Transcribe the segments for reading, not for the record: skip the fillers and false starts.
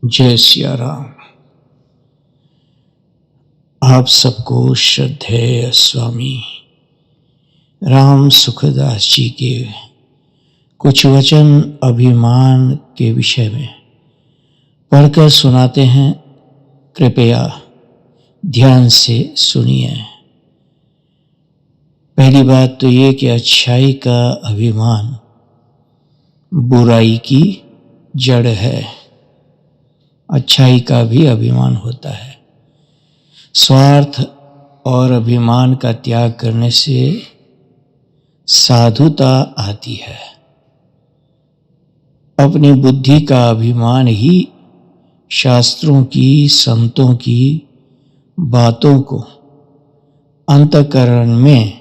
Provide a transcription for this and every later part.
जय सिया राम। आप सबको श्रद्धेय स्वामी राम सुखदास जी के कुछ वचन अभिमान के विषय में पढ़कर सुनाते हैं। कृपया ध्यान से सुनिए। पहली बात तो ये कि अच्छाई का अभिमान बुराई की जड़ है। अच्छाई का भी अभिमान होता है। स्वार्थ और अभिमान का त्याग करने से साधुता आती है। अपनी बुद्धि का अभिमान ही शास्त्रों की, संतों की बातों को अंतःकरण में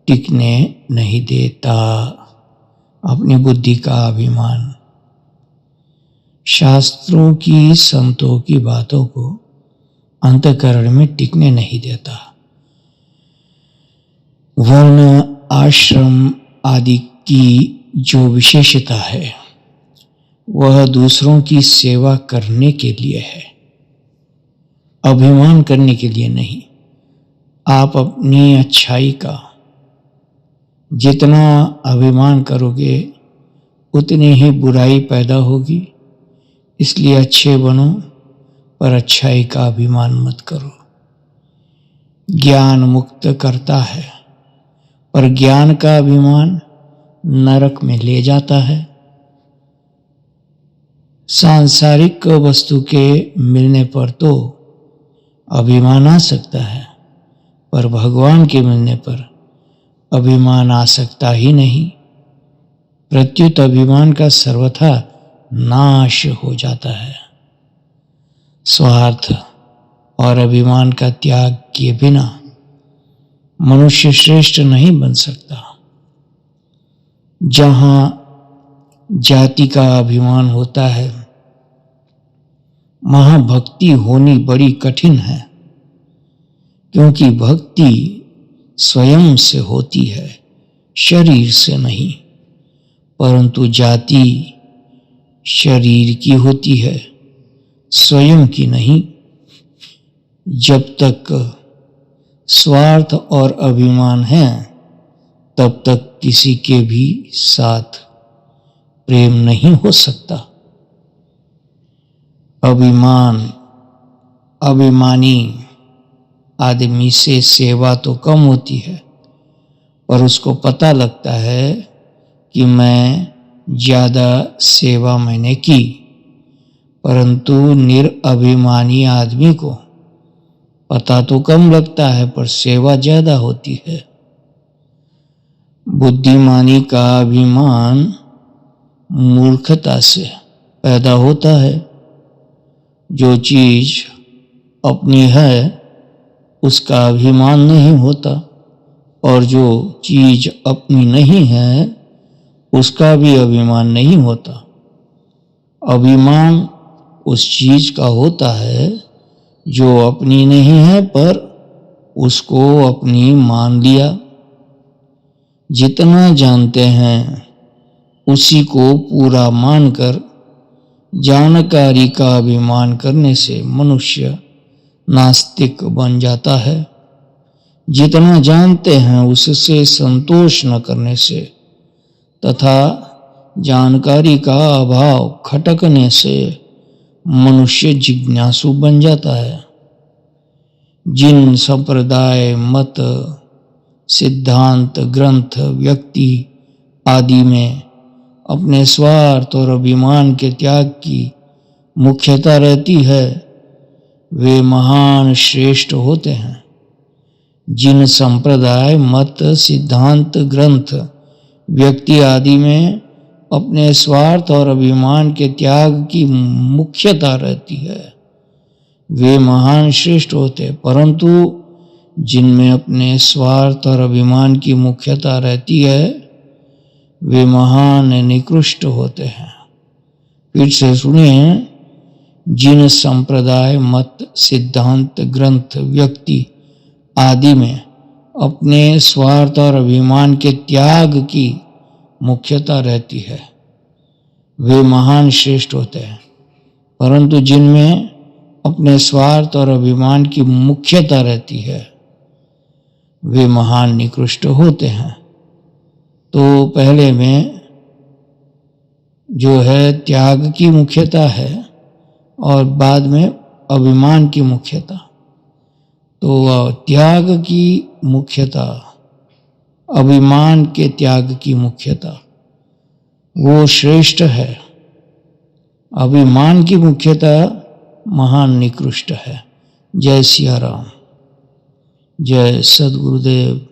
टिकने नहीं देता। अपनी बुद्धि का अभिमान शास्त्रों की, संतों की बातों को अंतःकरण में टिकने नहीं देता। वर्ण, आश्रम आदि की जो विशेषता है वह दूसरों की सेवा करने के लिए है, अभिमान करने के लिए नहीं। आप अपनी अच्छाई का जितना अभिमान करोगे उतनी ही बुराई पैदा होगी। इसलिए अच्छे बनो, पर अच्छाई का अभिमान मत करो। ज्ञान मुक्त करता है, पर ज्ञान का अभिमान नरक में ले जाता है। सांसारिक वस्तु के मिलने पर तो अभिमान आ सकता है, पर भगवान के मिलने पर अभिमान आ सकता ही नहीं। प्रत्युत अभिमान का सर्वथा नाश हो जाता है। स्वार्थ और अभिमान का त्याग किए बिना मनुष्य श्रेष्ठ नहीं बन सकता। जहां जाति का अभिमान होता है वहां भक्ति होनी बड़ी कठिन है, क्योंकि भक्ति स्वयं से होती है, शरीर से नहीं। परंतु जाति शरीर की होती है, स्वयं की नहीं। जब तक स्वार्थ और अभिमान है तब तक किसी के भी साथ प्रेम नहीं हो सकता। अभिमानी आदमी से सेवा तो कम होती है, पर उसको पता लगता है कि मैं ज्यादा सेवा मैंने की। परंतु निरअभिमानी आदमी को पता तो कम लगता है, पर सेवा ज्यादा होती है। बुद्धिमानी का अभिमान मूर्खता से पैदा होता है। जो चीज अपनी है उसका अभिमान नहीं होता, और जो चीज अपनी नहीं है उसका भी अभिमान नहीं होता। अभिमान उस चीज का होता है जो अपनी नहीं है, पर उसको अपनी मान लिया। जितना जानते हैं उसी को पूरा मानकर जानकारी का अभिमान करने से मनुष्य नास्तिक बन जाता है। जितना जानते हैं उससे संतोष न करने से तथा जानकारी का अभाव खटकने से मनुष्य जिज्ञासु बन जाता है। जिन संप्रदाय, मत, सिद्धांत, ग्रंथ, व्यक्ति आदि में अपने स्वार्थ और अभिमान के त्याग की मुख्यता रहती है वे महान श्रेष्ठ होते हैं। जिन संप्रदाय, मत, सिद्धांत, ग्रंथ, व्यक्ति आदि में अपने स्वार्थ और अभिमान के त्याग की मुख्यता रहती है वे महान श्रेष्ठ होते। परंतु जिनमें अपने स्वार्थ और अभिमान की मुख्यता रहती है वे महान निकृष्ट होते हैं। फिर से सुनिए। जिन संप्रदाय, मत, सिद्धांत, ग्रंथ, व्यक्ति आदि में अपने स्वार्थ और अभिमान के त्याग की मुख्यता रहती है वे महान श्रेष्ठ होते हैं। परंतु जिनमें अपने स्वार्थ और अभिमान की मुख्यता रहती है वे महान निकृष्ट होते हैं। तो पहले में जो है त्याग की मुख्यता है और बाद में अभिमान की मुख्यता। तो त्याग की मुख्यता, अभिमान के त्याग की मुख्यता वो श्रेष्ठ है, अभिमान की मुख्यता महान निकृष्ट है। जय सिया राम, जय सद्गुरुदेव।